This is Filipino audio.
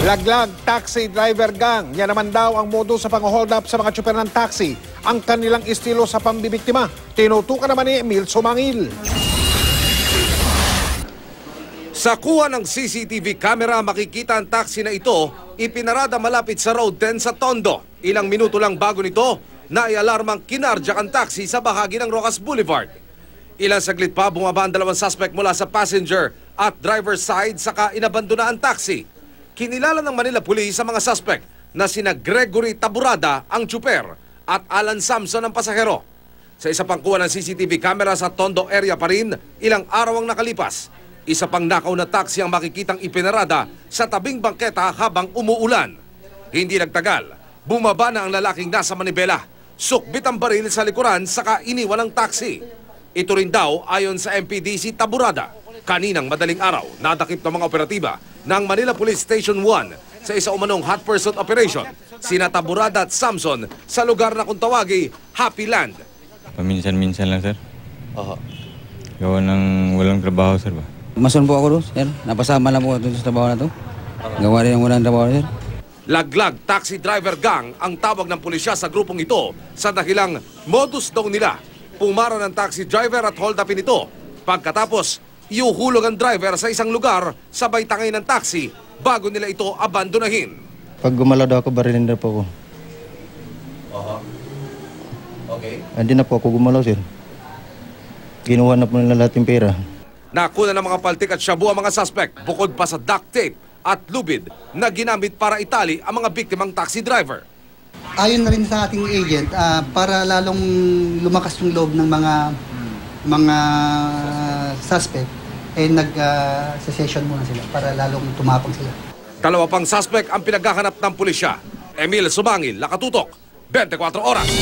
Laglag, taxi driver gang. Yan naman daw ang modo sa pang-hold up sa mga tsuper ng taxi. Ang kanilang estilo sa pambibiktima. Tinutukan naman ni Emil Sumangil. Sa kuha ng CCTV camera, makikita ang taxi na ito ipinarada malapit sa Road 10 sa Tondo. Ilang minuto lang bago nito, naialarmang kinarjak ang taxi sa bahagi ng Rocas Boulevard. Ilang saglit pa, bumaba ang dalawang suspect mula sa passenger at driver side saka inabandona ang taxi. Kinilala ng Manila Police sa mga suspect na sina Gregory Taburada ang tsuper at Alan Samson ang pasahero. Sa isa pang kuha ng CCTV camera sa Tondo area pa rin, ilang araw ang nakalipas. Isa pang nakaw na taxi ang makikitang ipinarada sa tabing bangketa habang umuulan. Hindi nagtagal, bumaba na ang lalaking nasa manibela. Sukbit ang baril sa likuran saka iniwan ang taxi. Ito rin daw ayon sa MPDC Taburada. Kaninang madaling araw, nadakip ng mga operatiba ng Manila Police Station 1 sa isa umanong hot pursuit operation, sina Taburada at Samson sa lugar na kung tawagi Happy Land. Paminsan-minsan lang, sir. Gawa ng walang trabaho, sir ba? Mason po ako doon, sir. Napasama lang po doon sa trabaho na to. Gawa rin ang walang trabaho, sir. Laglag taxi driver gang ang tawag ng pulisya sa grupong ito sa dahilang modus daw nila. Pumara ng taxi driver at hold upin ito. Pagkatapos, iuhulog ang driver sa isang lugar sabay tangay ng taxi bago nila ito abandonahin. Pag gumalaw daw ako, barilin na po ako. Okay. Hindi na po ako gumalaw, sir. Kinuha na po nila lahat yung pera. Nakuna ng mga paltik at shabu ang mga suspect bukod pa sa duct tape at lubid na ginamit para itali ang mga biktimang taxi driver. Ayon na rin sa ating agent, para lalong lumakas yung loob ng mga suspect, nag-session muna sila para lalong tumapang sila. Dalawa pang suspect ang pinaghahanap ng pulisya. Emil Sumangil, Nakatutok, 24 Oras.